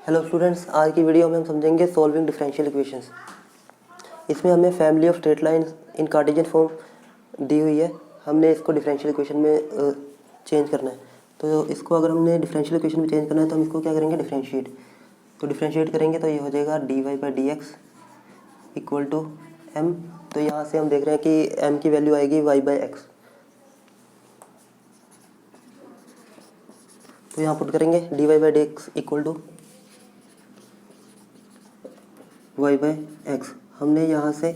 Hello students, आज की video में हम समझेंगे सॉल्विंग डिफरेंशियल इक्वेशंस। इसमें हमें family of straight lines in Cartesian form दी हुई है। हमने इसको डिफरेंशियल इक्वेशन में चेंज करना है। तो इसको अगर हमने डिफरेंशियल इक्वेशन में चेंज करना है तो हम इसको क्या करेंगे, डिफरेंशिएट। तो डिफरेंशिएट करेंगे तो ये हो जाएगा dy/dx इक्वल टू m। तो यहाँ से हम देख रहे हैं कि m की वैल्यू आएगी y/x। तो यहाँ पुट करेंगे dy/dx इक्वल टू y/x। हमने यहाँ से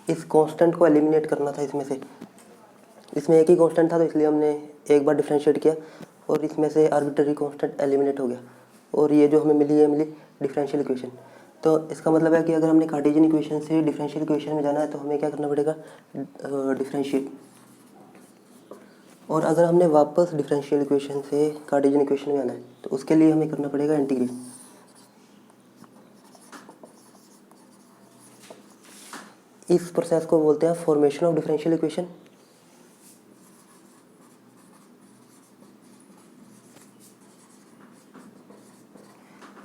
इस कांस्टेंट को एलिमिनेट करना था। इसमें एक ही कांस्टेंट था तो इसलिए हमने एक बार डिफरेंशिएट किया और इसमें से आर्बिट्ररी कांस्टेंट एलिमिनेट हो गया और ये जो हमें मिली डिफरेंशियल इक्वेशन। तो इसका मतलब है कि अगर हमने कार्टेशियन इक्वेशन से डिफरेंशियल इक्वेशन में जाना है तो हमें क्या करना पड़ेगा, डिफरेंशिएट। और अगर हमने वापस डिफरेंशियल इक्वेशन से कार्टेशियन इक्वेशन में आना है तो उसके लिए हमें करना पड़ेगा इंटीग्रेट। इस प्रोसेस को बोलते हैं फॉर्मेशन ऑफ डिफरेंशियल इक्वेशन।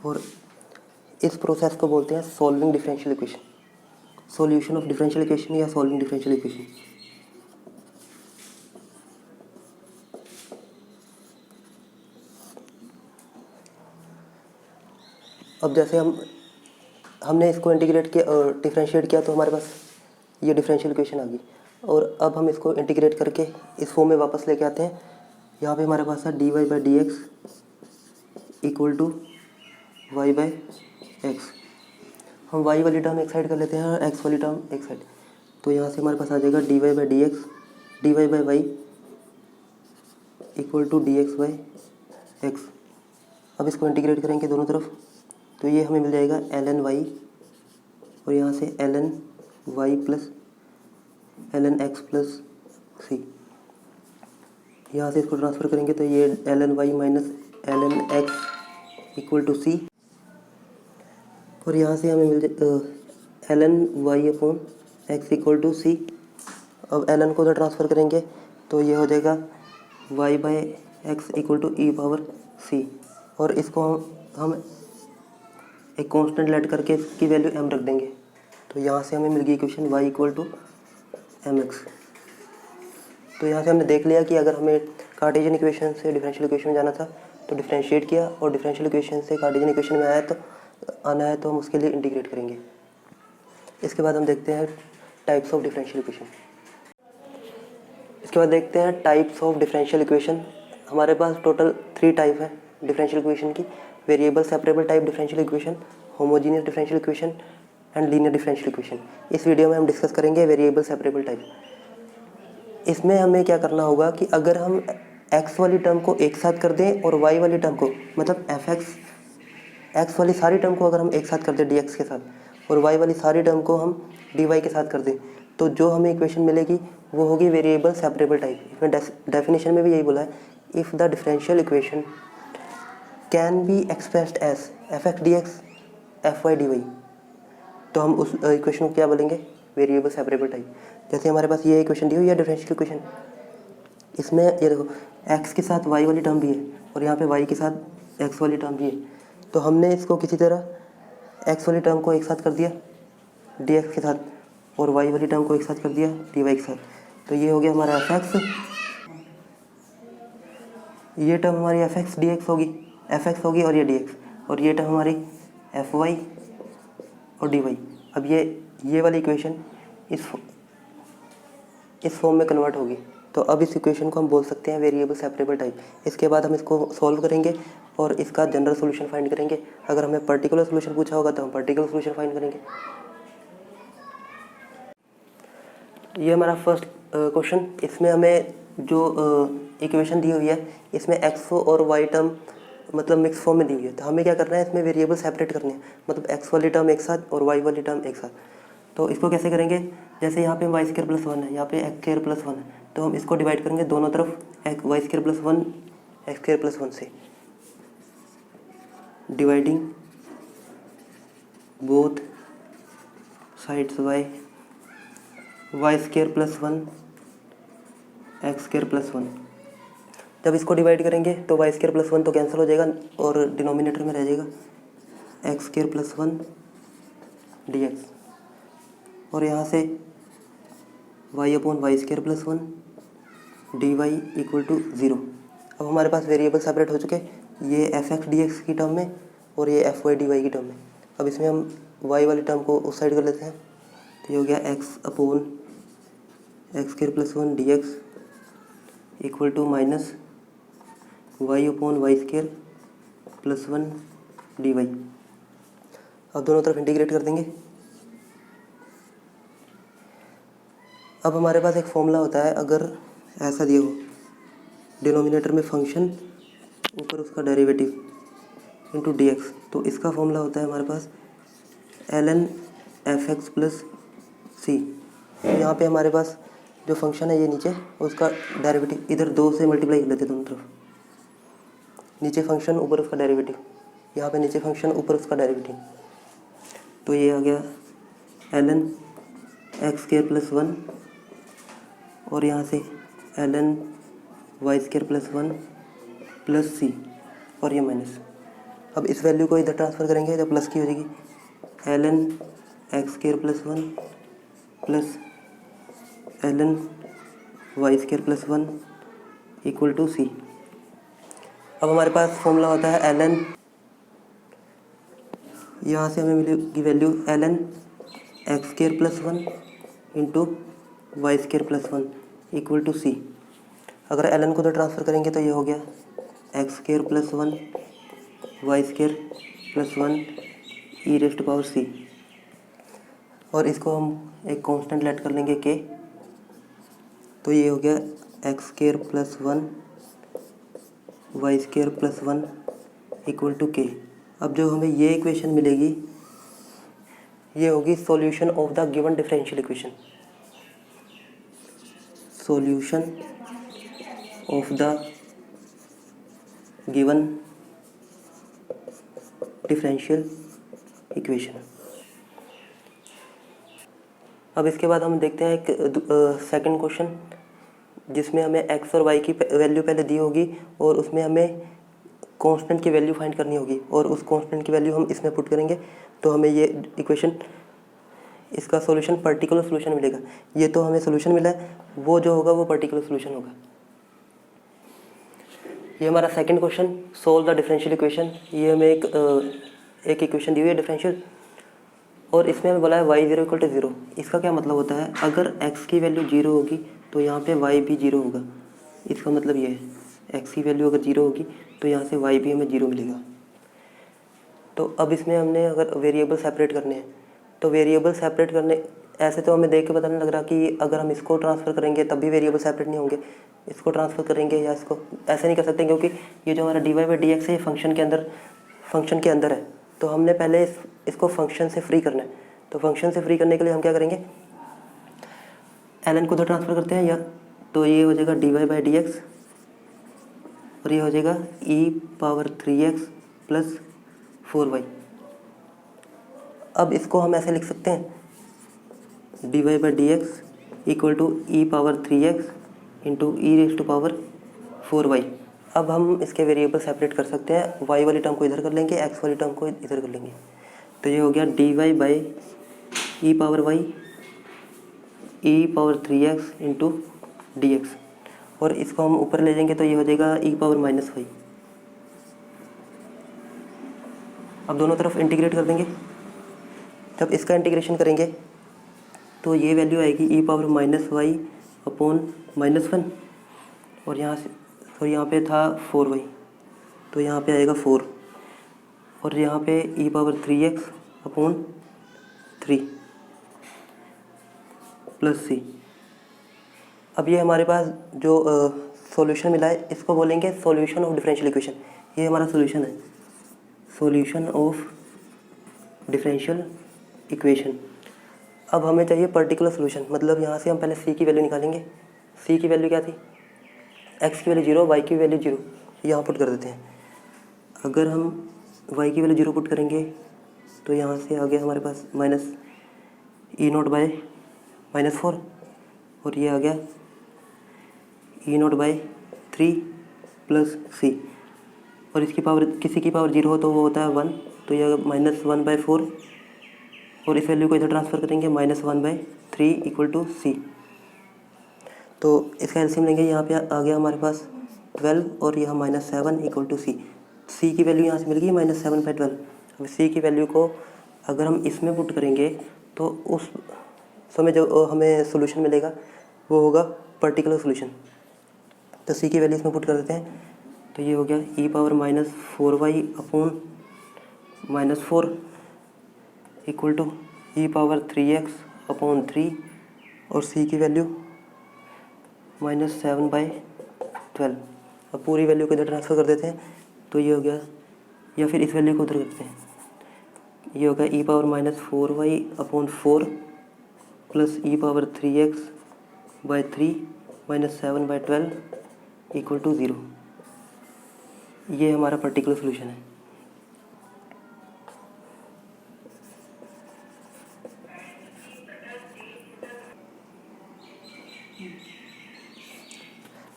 और इस प्रोसेस को बोलते हैं solving differential equation, solution of differential equation या सॉल्विंग डिफरेंशियल इक्वेशन। अब जैसे हमने इसको इंटीग्रेट किया और डिफरेंशिएट किया तो हमारे पास ये डिफरेंशियल इक्वेशन आ गई। और अब हम इसको इंटीग्रेट करके इस फॉर्म में वापस लेके आते हैं। यहाँ पे हमारे पास है dy/dx इक्वल टू y/x। हम y वाली टर्म एक साइड कर लेते हैं और x वाली टर्म एक साइड। तो यहाँ से हमारे पास आ जाएगा dy/dx dy/y equal to dx/x। अब इसको इंटीग्रेट करेंगे दोनों तरफ तो ये हमें मिल जाएगा ln y और यहाँ से ln y plus ln x plus c। यहाँ से इसको ट्रांसफ़र करेंगे तो ये ln y minus ln x equal to c। और यहाँ से हमें मिल जाए ln y upon x equal to c। अब ln को उधर ट्रांसफ़र करेंगे तो ये हो जाएगा y/x इक्वल टू e⁻c। और इसको हम एक कांस्टेंट लेट करके इसकी वैल्यू m रख देंगे। तो यहाँ से हमें मिल गई equation y equal to mx। तो यहाँ से हमने देख लिया कि अगर हमें कार्टेशियन इक्वेशन से डिफरेंशियल इक्वेशन में जाना था तो डिफरेंशिएट किया और डिफरेंशियल इक्वेशन से कार्टेशियन इक्वेशन में आना है तो हम उसके लिए इंटीग्रेट करेंगे। इसके बाद हम देखते हैं टाइप्स ऑफ डिफरेंशियल इक्वेशन। इसके बाद देखते हैं टाइप्स ऑफ डिफरेंशियल इक्वेशन। हमारे पास टोटल 3 टाइप है डिफरेंशियल इक्वेशन की: variable separable type differential equation, homogeneous differential equation and linear differential equation. इस वीडियो में हम डिस्कस करेंगे वेरिएबल सेपरेबल टाइप। इसमें हमें क्या करना होगा कि अगर हम x वाली टर्म को एक साथ कर दें और y वाली टर्म को, मतलब x वाली सारी टर्म को अगर हम एक साथ कर दें dx के साथ और y वाली सारी टर्म को हम dy के साथ कर दें तो जो हमें इक्वेशन मिलेगी वो होगी वेरिएबल सेपरेबल टाइप। इसमें डेफिनेशन में भी यही बोला है, if the differential equation can be expressed as fx dx fy dy। तो हम उस इक्वेशन को क्या बोलेंगे, वेरिएबल सेपरेबल टाइप। जैसे हमारे पास ये इक्वेशन दी हुई है डिफरेंशियल इक्वेशन, इसमें ये देखो x के साथ y वाली टर्म भी है और यहाँ पे y के साथ x वाली टर्म भी है। तो हमने इसको किसी तरह x वाली टर्म को एक साथ कर दिया dx के साथ और y वाली टर्म को एक साथ कर दिया dy के साथ। तो ये हो गया हमारा fx, ये टर्म हमारी fx dx होगी और ये dx, और ये टर्म हमारी fy और dy। अब ये वाली इक्वेशन इस फॉर्म में कन्वर्ट होगी। तो अब इस इक्वेशन को हम बोल सकते हैं वेरिएबल सेपरेबल टाइप। इसके बाद हम इसको सॉल्व करेंगे और इसका जनरल सॉल्यूशन फाइंड करेंगे। अगर हमें पर्टिकुलर सॉल्यूशन पूछा होगा तो हम पर्टिकुलर सॉल्यूशन फाइंड करेंगे। ये हमारा फर्स्ट क्वेश्चन। इसमें हमें जो इक्वेशन दी हुई है इसमें x और y टर्म मतलब मिक्स फॉर्म में दी हुई है। तो हमें क्या करना है, इसमें वेरिएबल सेपरेट करने हैं, मतलब x वाली टर्म एक साथ और y वाली टर्म एक साथ। तो इसको कैसे करेंगे, जैसे यहाँ पे y² + 1 है, यहाँ पे x² + 1 है, तो हम इसको डिवाइड करेंगे दोनों तरफ y² + 1 x² + 1 से। Dividing both sides y² + 1 x² + 1। जब इसको डिवाइड करेंगे तो वाई स्क्र प्लस 1 तो कैंसिल हो जाएगा और डिनोमिनेटर में रह जाएगा एक्स स्क्र प्लस 1 dx, और यहाँ से y upon y square plus 1 dy equal to 0। अब हमारे पास वेरिएबल सेपरेट हो चुके, ये एफ एक्स डी एक्स की टर्म में और ये एफ वाई डी वाई की टर्म में। अब इसमें हम y वाली टर्म को उस साइड कर लेते हैं, तो ये हो गया x upon x square plus 1 dx equal to minus y upon y square plus 1 dy। अब दोनों तरफ इंटीग्रेट कर देंगे। अब हमारे पास एक फॉर्मूला होता है, अगर ऐसा दिया हो डिनोमिनेटर में फंक्शन ऊपर उसका डेरिवेटिव इंटू डी एक्स, तो इसका फॉर्मूला होता है हमारे पास ln एफ एक्स प्लस सी। तो यहाँ पे हमारे पास जो फंक्शन है ये नीचे, उसका डेरिवेटिव इधर 2 से मल्टीप्लाई कर लेते हैं दोनों तरफ, नीचे फंक्शन ऊपर उसका डेरिवेटिव, यहाँ पे नीचे फंक्शन ऊपर उसका डेरिवेटिव, तो ये आ गया ln एक्स स्क्र प्लस 1 और यहाँ से ln Y square plus 1 plus C और ये माइनस। अब इस वैल्यू को इधर ट्रांसफ़र करेंगे तो प्लस की हो जाएगी ln X square plus 1 plus ln Y square plus 1 equal to C. अब हमारे पास फॉर्मूला होता है ln, यहाँ से हमें मिलेगी value ln X square plus 1 into Y square plus 1 equal to C. अगर ln को तो ट्रांसफ़र करेंगे तो ये हो गया x square plus 1 Y square plus 1 e raised to power C, और इसको हम एक कांस्टेंट लेट कर लेंगे k, तो ये हो गया x square plus 1 Y square plus 1 equal to k। अब जो हमें ये इक्वेशन मिलेगी ये होगी solution of the given differential equation, solution of the given differential equation. अब इसके बाद हम देखते हैं एक सेकंड क्वेश्चन, जिसमें हमें x और y की वैल्यू पहले दी होगी और उसमें हमें कांस्टेंट की वैल्यू फाइंड करनी होगी, और उस कांस्टेंट की वैल्यू हम इसमें पुट करेंगे तो हमें ये इक्वेशन, इसका सॉल्यूशन पर्टिकुलर सॉल्यूशन मिलेगा। ये तो हमें सॉल्यूशन मिला है, वो जो होगा वो पर्टिकुलर सॉल्यूशन होगा। ये हमारा second question, solve the differential equation. ये हमें एक इक्वेशन दी हुई है डिफरेंशियल, और इसमें हमें बोला है y ज़ीरो इक्वल टू 0। इसका क्या मतलब होता है, अगर x की वैल्यू 0 होगी तो यहाँ पे y भी 0 होगा। इसका मतलब ये है x की वैल्यू अगर 0 होगी तो यहाँ से y भी हमें 0 मिलेगा। तो अब इसमें हमने अगर वेरिएबल सेपरेट करने हैं तो वेरिएबल सेपरेट करने, ऐसे तो हमें देख के पता नहीं लग रहा कि अगर हम इसको ट्रांसफ़र करेंगे तब भी वेरिएबल सेपरेट नहीं होंगे, इसको ट्रांसफ़र करेंगे या इसको ऐसे नहीं कर सकते, क्योंकि ये जो हमारा d y by d x है ये फंक्शन के अंदर है। तो हमने पहले इसको फंक्शन से फ्री करना है। तो फंक्शन से फ्री करने के लिए हम क्या करेंगे, ln को तो ट्रांसफ़र करते हैं, या तो ये हो जाएगा d y by d x और ये हो जाएगा e power 3x plus 4y। अब इसको हम ऐसे लिख सकते हैं d y by d x equal to e power 3x into e raise to power 4y। अब हम इसके वेरिएबल सेपरेट कर सकते हैं, y वाली टर्म को इधर कर लेंगे, x वाली टर्म को इधर कर लेंगे, तो ये हो गया d y by e power y e power 3x into d x, और इसको हम ऊपर ले जाएंगे तो ये हो जाएगा ई पावर माइनस वाई। अब दोनों तरफ इंटीग्रेट कर देंगे। जब इसका इंटीग्रेशन करेंगे तो ये वैल्यू आएगी ई पावर माइनस वाई अपॉन -1, और यहाँ से और यहाँ पे था 4y, तो यहाँ पे आएगा 4, और यहाँ पे ई power 3x upon 3 plus C. अब ये हमारे पास जो सॉल्यूशन मिला है इसको बोलेंगे सॉल्यूशन ऑफ डिफरेंशियल इक्वेशन। ये हमारा सॉल्यूशन है, सॉल्यूशन ऑफ डिफरेंशियल इक्वेशन। अब हमें चाहिए पर्टिकुलर सॉल्यूशन, मतलब यहाँ से हम पहले सी की वैल्यू निकालेंगे। सी की वैल्यू क्या थी, एक्स की वैल्यू 0, वाई की वैल्यू 0, यहाँ पुट कर देते हैं। अगर हम वाई की वैल्यू 0 पुट करेंगे तो यहाँ से आ गया हमारे पास माइनस ई नोट बाय -4, और ये आ गया ई नोट बाय 3 प्लस सी, और इसकी पावर किसी की पावर 0 हो तो वो होता है 1, तो ये -1/4, और इस वैल्यू को इधर ट्रांसफ़र करेंगे -1/3 इक्वल टू सी। तो इसका एलसीएम लेंगे, यहाँ पे आ गया हमारे पास 12 और यहाँ -7 इक्वल टू सी। सी की वैल्यू यहाँ से मिल गई -7/12। अब सी की वैल्यू को अगर हम इसमें पुट करेंगे तो उस समय जो हमें सोल्यूशन मिलेगा वो होगा पर्टिकुलर सोल्यूशन। तो सी की वैल्यू इसमें पुट कर देते हैं, तो ये हो गया e⁻⁴y/-4 इक्वल टू e⁻3x/3, और सी की वैल्यू -7/12। अब पूरी वैल्यू को इधर ट्रांसफ़र कर देते हैं, तो ये हो गया, या फिर इस वैल्यू को उधर करते हैं, ये होगा e⁻⁴y/4 plus e⁻3x/3 -7/12 equal to 0। ये हमारा पर्टिकुलर सोल्यूशन है।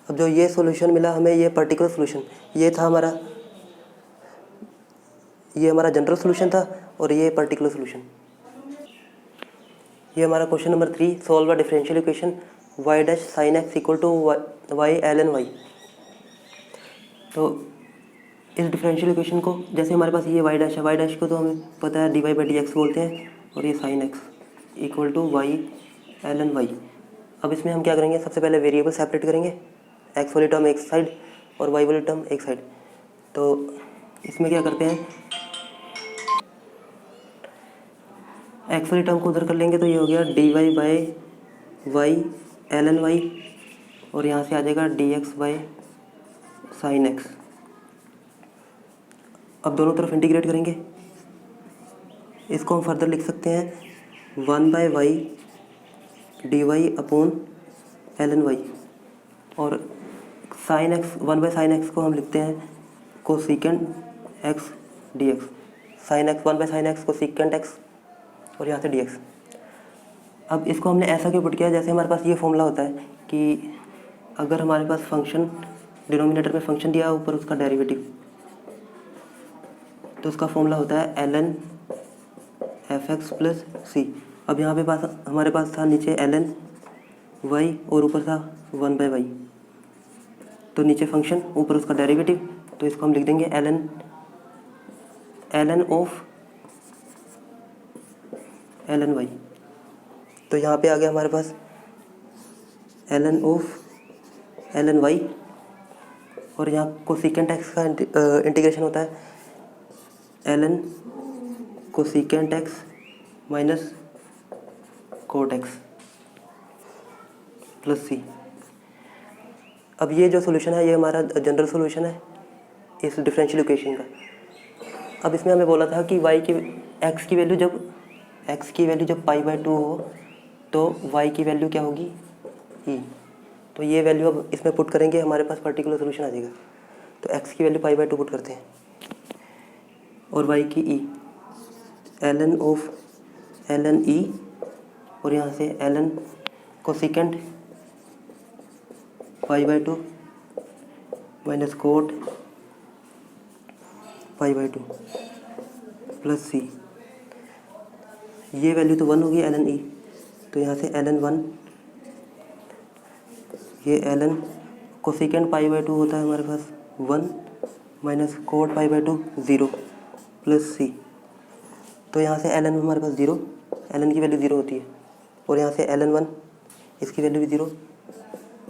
अब जो ये सॉल्यूशन मिला हमें, ये पर्टिकुलर सॉल्यूशन, ये हमारा जनरल सॉल्यूशन था, और ये पर्टिकुलर सॉल्यूशन। ये हमारा question number 3, solve a differential equation y' sin x equal to y ln y। तो इस डिफरेंशियल इक्वेशन को, जैसे हमारे पास ये y' है, y' को तो हमें पता है dy/dx बोलते हैं, और ये sin x equal to y ln y। अब इसमें हम क्या करेंगे, सबसे पहले वेरिएबल सेपरेट करेंगे, x वाली टर्म एक साइड और y वाली टर्म एक साइड। तो इसमें क्या करते हैं, x वाली टर्म को उधर कर लेंगे, तो ये हो गया dy/y ln y, और यहाँ से आ जाएगा dx/sin x। अब दोनों तरफ इंटीग्रेट करेंगे, इसको हम फर्दर लिख सकते हैं 1/y dy upon ln y, और sin x 1/sin x को हम लिखते हैं cosecant x dx। sin x 1/sin x cosecant x, और यहाँ से dx। अब इसको हमने ऐसा क्यों पुट किया, जैसे हमारे पास ये फॉर्मूला होता है कि अगर हमारे पास फंक्शन डिनोमिनेटर में फंक्शन दिया, ऊपर उसका डेरिवेटिव, तो उसका फॉर्मूला होता है ln fx प्लस सी। अब यहाँ पे हमारे पास था नीचे ln y और ऊपर था 1/y, तो नीचे फंक्शन ऊपर उसका डेरिवेटिव, तो इसको हम लिख देंगे ln ऑफ ln y। तो यहाँ पे आ गया हमारे पास ln ऑफ ln y, और यहाँ कोसेकेंट x का इंटीग्रेशन होता है ln cosecant x minus cot x plus C. अब ये जो सोल्यूशन है, ये हमारा जनरल सोल्यूशन है इस डिफरेंशियल इक्वेशन का। अब इसमें हमें बोला था कि x की वैल्यू जब π/2 हो तो y की वैल्यू क्या होगी, e। तो ये वैल्यू अब इसमें पुट करेंगे, हमारे पास पर्टिकुलर सोल्यूशन आ जाएगा। तो x की वैल्यू π/2 पुट करते हैं, और y की e ln of ln e, और यहाँ से ln cosecant π/2 minus cot π/2 plus C. ये वैल्यू तो 1 होगी ln e, तो यहाँ से ln 1, ये ln कोसेकेंट π/2 होता है हमारे पास 1 माइनस कोट π/2 0 प्लस सी। तो यहाँ से ln हमारे पास 0, ln की वैल्यू 0 होती है, और यहाँ से ln 1, इसकी वैल्यू भी 0,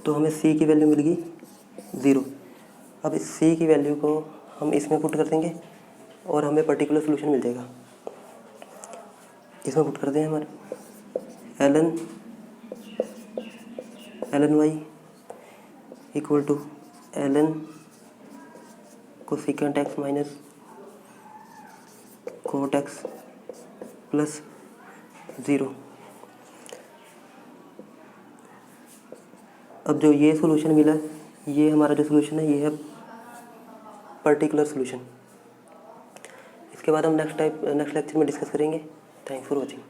तो हमें c की वैल्यू मिल गई 0। अब इस c की वैल्यू को हम इसमें पुट कर देंगे, और हमें पर्टिकुलर सोल्यूशन मिल जाएगा। इसमें पुट कर दें हमारे ln y equal to ln cosecant x minus cot x plus 0। अब जो ये सॉल्यूशन मिला, ये हमारा जो सॉल्यूशन है, ये है पर्टिकुलर सॉल्यूशन। इसके बाद हम नेक्स्ट लेक्चर में डिस्कस करेंगे। Thanks for watching.